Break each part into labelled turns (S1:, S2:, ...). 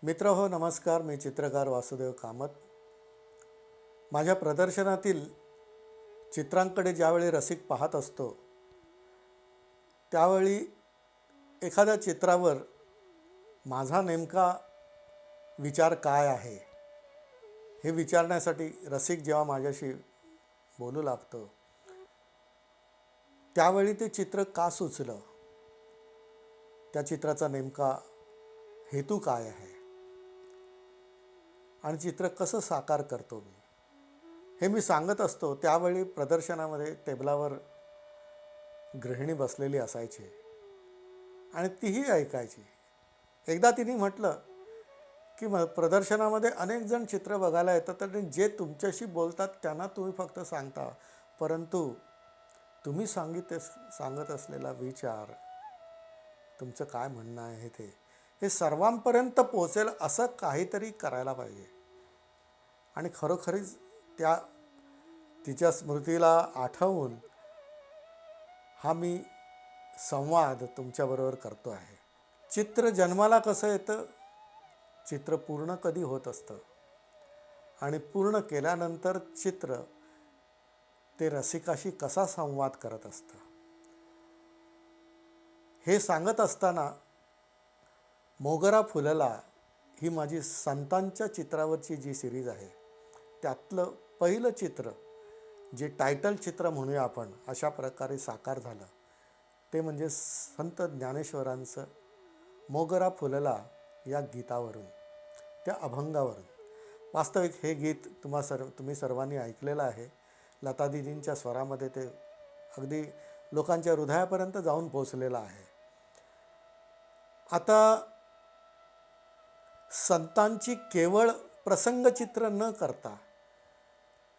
S1: मित्र हो नमस्कार. मी चित्रकार वासुदेव कामत. माझ्या प्रदर्शनातील चित्रांकडे ज्यावेळी रसिक पाहत असतो त्यावेळी एखाद्या चित्रावर माझा नेमका विचार काय आहे हे विचारण्यासाठी रसिक जेव्हा माझ्याशी बोलू लागतो त्यावेळी ते चित्र का सुचलं, त्या चित्राचा नेमका हेतू काय आहे आणि चित्र कसं साकार करतो मी हे मी सांगत असतो. त्यावेळी प्रदर्शनामध्ये टेबलावर गृहिणी बसलेली असायची आणि तीही ऐकायची. एकदा तिने म्हटलं की प्रदर्शनामध्ये अनेक जण चित्र बघायला येतात आणि जे तुमच्याशी बोलतात त्यांना तुम्ही फक्त सांगता, परंतु तुम्ही सांगत असलेला विचार, तुमचं काय म्हणणं आहे हे सर्वांपर्यंत पोहोचेल असं काहीतरी करायला पाहिजे. आणि खरोखरीच तिच्या स्मृतीला आठवून हा मी संवाद तुमच्याबरोबर करतो आहे. चित्र जन्माला कसं येतं, चित्र पूर्ण कधी होत असतं आणि पूर्ण केल्यानंतर चित्र ते रसिकाशी कसा संवाद करत असतं हे सांगत असताना मोगरा फुलला ही माझी संतांच्या चित्रावरची जी सिरीज आहे त्यातलं पहिलं चित्र, जे टायटल चित्र म्हणूया आपण, अशा प्रकारे साकार झालं ते म्हणजे संत ज्ञानेश्वरांचं मोगरा फुलला या गीतावरून, त्या अभंगावरून. वास्तविक हे गीत तुम्ही सर्वांनी ऐकलेलं आहे. लता दीदींच्या स्वरामध्ये ते अगदी लोकांच्या हृदयापर्यंत जाऊन पोचलेलं आहे. आता संतांची केवळ प्रसंगचित्र न करता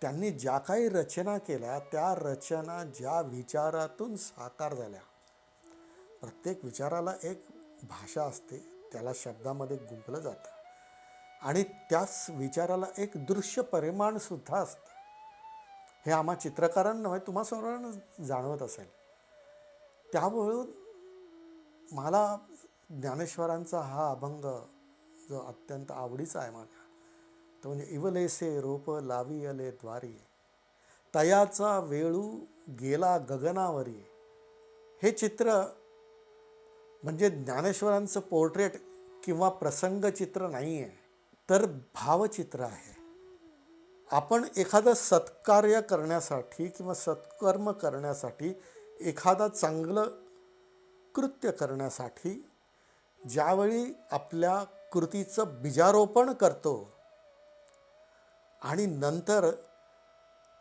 S1: त्यांनी ज्या काही रचना केल्या त्या रचना ज्या विचारातून साकार झाल्या, प्रत्येक विचाराला एक भाषा असते, त्याला शब्दामध्ये गुंफलं जातं आणि त्याच विचाराला एक दृश्य परिमाणसुद्धा असतं. हे आम्हा चित्रकारांना तुम्हा सर्वांना जाणवत असेल. त्यावरून मला ज्ञानेश्वरांचा हा अभंग जो अत्यंत आवडीचा आहे माझ्या, तो म्हणजे इवलेसे रोप लावी अले द्वारी, तयाचा वेळू गेला गगनावरी. हे चित्र म्हणजे ज्ञानेश्वरांचं पोर्ट्रेट किंवा प्रसंगचित्र नाही आहे, तर भावचित्र आहे. आपण एखादं सत्कार्य करण्यासाठी किंवा सत्कर्म करण्यासाठी, एखादा चांगलं कृत्य करण्यासाठी ज्यावेळी आपल्या कृतीचं बीजारोपण करतो आणि नंतर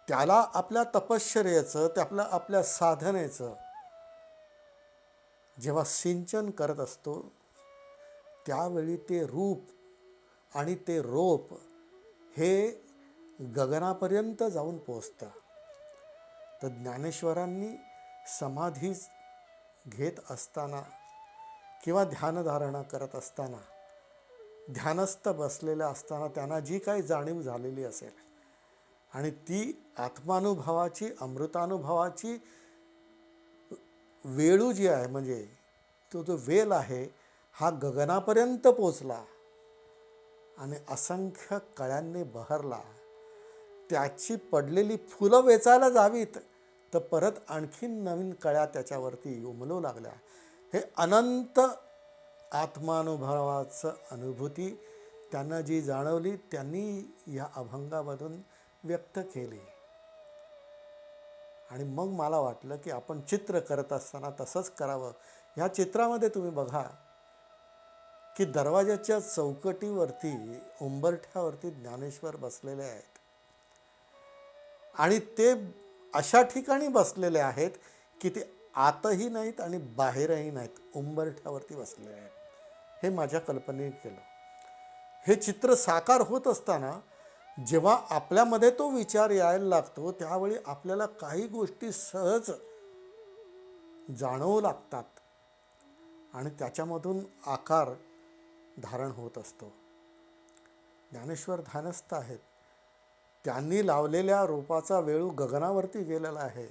S1: त्याला आपल्या तपश्चर्येचं, आपल्या साधनेचं जेव्हा सिंचन करत असतो त्यावेळी ते रूप आणि ते रोप हे गगनापर्यंत जाऊन पोचतं. तर ज्ञानेश्वरांनी समाधी घेत असताना किंवा ध्यानधारणा करत असताना, ध्यानस्थ बसलेल्या असताना त्यांना जी काही जाणीव झालेली असेल आणि ती आत्मानुभवाची, अमृतानुभवाची वेळू जी आहे, म्हणजे तो जो वेल आहे हा गगनापर्यंत पोचला आणि असंख्य कळ्यांनी बहरला. त्याची पडलेली फुलं वेचायला जावीत तर परत आणखीन नवीन कळ्या त्याच्यावरती उमलू लागल्या. हे अनंत आत्मानुभवाचं अनुभूती त्यांना जी जाणवली त्यांनी या अभंगामधून व्यक्त केली. आणि मग मला वाटलं की आपण चित्र करत असताना तसंच करावं. ह्या चित्रामध्ये तुम्ही बघा की दरवाजाच्या चौकटीवरती, उंबरठ्यावरती ज्ञानेश्वर बसलेले आहेत आणि ते अशा ठिकाणी बसलेले आहेत की ते आतही नाहीत आणि बाहेरही नाहीत, उंबरठ्यावरती बसलेले आहेत. हे माझ्या कल्पनेने केलं. हे चित्र साकार होत असताना जेव्हा आपल्यामध्ये तो विचार यायला लागतो त्यावेळी आपल्याला काही गोष्टी सहज जाणवू लागतात आणि त्याच्यामधून आकार धारण होत असतो. ज्ञानेश्वर ध्यानस्थ आहेत. त्यांनी लावलेल्या रोपाचा वेळू गगनावरती गेलेला आहे,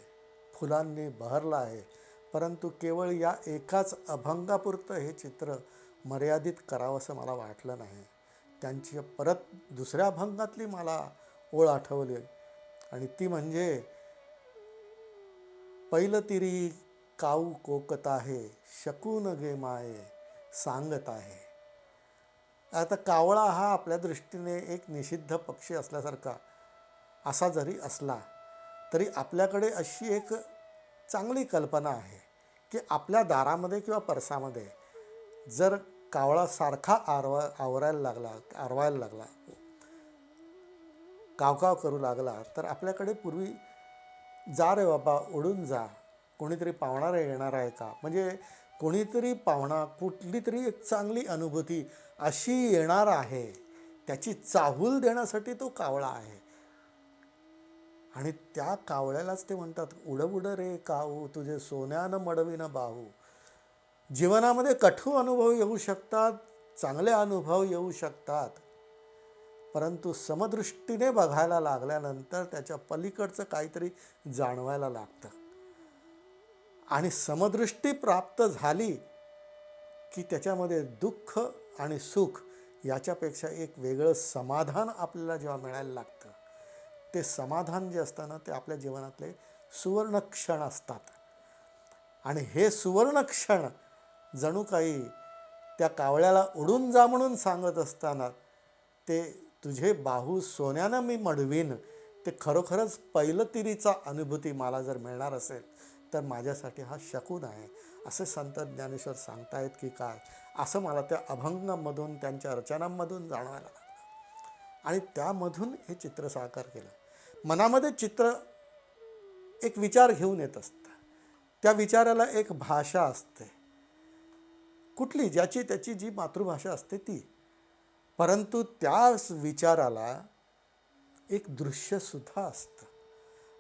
S1: फुलांनी बहरला आहे, परंतु केवळ या एकाच अभंगापुरतं हे चित्र मर्यादित करावं असं मला वाटलं नाही. त्यांची परत दुसऱ्या अभंगातली मला ओळ आठवली आणि ती म्हणजे पैल तिरी काऊ कोकत आहे शकून गे माये सांगत आहे. आता कावळा हा आपल्या दृष्टीने एक निषिद्ध पक्षी असल्यासारखा असा जरी असला तरी आपल्याकडे अशी एक चांगली कल्पना आहे की आपल्या दारामध्ये किंवा परसामध्ये जर कावळा सारखा आरवायला लागला कावकाव करू लागला तर आपल्याकडे पूर्वी जा रे बाबा उडून जा, कोणीतरी पाहुणा येणार आहे का, म्हणजे कोणीतरी पाहुणा कुठली तरी एक चांगली अनुभूती अशी येणार आहे त्याची चाहूल देण्यासाठी तो कावळा आहे. आणि त्या कावळ्यालाच ते म्हणतात उड उड रे काऊ तुझे सोन्यानं मडवीन बाहू. जीवनामध्ये कठोर अनुभव येऊ शकतात, चांगले अनुभव येऊ शकतात, परंतु समदृष्टीने बघायला लागल्यानंतर त्याच्या पलीकडचं काहीतरी जाणवायला लागतं. आणि समदृष्टी प्राप्त झाली की त्याच्यामध्ये दुःख आणि सुख याच्यापेक्षा एक वेगळं समाधान आपल्याला जेव्हा मिळायला लागतं, ते समाधान जे असतं ना ते आपल्या जीवनातले सुवर्ण क्षण असतात. आणि हे सुवर्ण क्षण जणू काही त्या कावळ्याला उडून जा म्हणून सांगत असताना ते तुझे बाहू सोन्यानं मी मडवीन, ते खरोखरच पैलतिरीचा अनुभूती मला जर मिळणार असेल तर माझ्यासाठी हा शकून आहे असे संत ज्ञानेश्वर सांगतायत की काय, असं मला त्या अभंगामधून त्यांच्या रचनांमधून जाणवायला लागलं. आणि त्यामधून हे चित्र साकार केलं. मनामध्ये चित्र एक विचार घेऊन येत असतं, त्या विचाराला एक भाषा असते कुठली, ज्याची त्याची जी मातृभाषा असते ती, परंतु त्या विचाराला एक दृश्यसुद्धा असतं.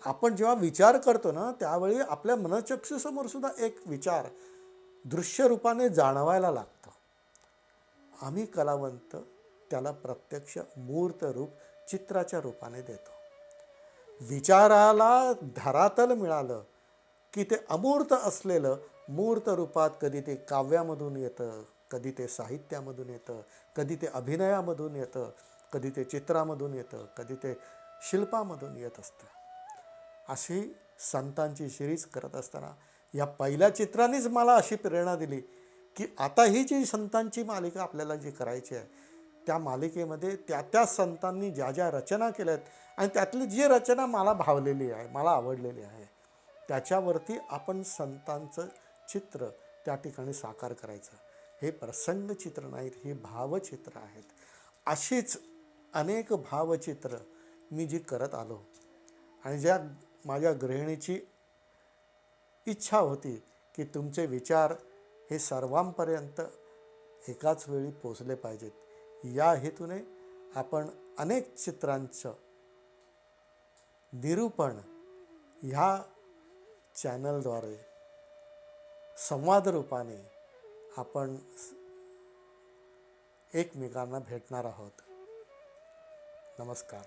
S1: आपण जेव्हा विचार करतो ना त्यावेळी आपल्या मनचक्षुसमोर सुद्धा एक विचार दृश्य रूपाने जाणवायला लागतो. आम्ही कलावंत त्याला प्रत्यक्ष मूर्त रूप चित्राच्या रूपाने देतो. विचाराला धरातल मिळालं की ते अमूर्त असलेलं मूर्त रूपात कधी ते काव्यामधून येतं, कधी ते साहित्यामधून येतं, कधी ते अभिनयामधून येतं, कधी ते चित्रामधून येतं, कधी ते शिल्पामधून येत असतं. अशी संतांची सिरीज करत असताना या पहिल्या चित्रानेच मला अशी प्रेरणा दिली की आता ही जी संतांची मालिका आपल्याला जी करायची आहे त्या मालिकेमध्ये त्या संतांनी ज्या ज्या रचना केल्या आहेत आणि त्यातली जी रचना मला भावलेली आहे, मला आवडलेली आहे, त्याच्यावरती आपण संतांचं चित्र त्या ठिकाणी साकार करायचं. हे प्रसंग चित्र नाहीत, ही भावचित्र आहेत. अशीच अनेक भावचित्र मी जी करत आलो आणि ज्या माझ्या गृहिणीची इच्छा होती की तुमचे विचार हे सर्वांपर्यंत एकाच वेळी पोचले पाहिजेत, या हेतूने आपण अनेक चित्रांचं निरूपण ह्या चॅनलद्वारे संवाद रूपाने आपण एकमेकांना भेटणार आहोत. नमस्कार.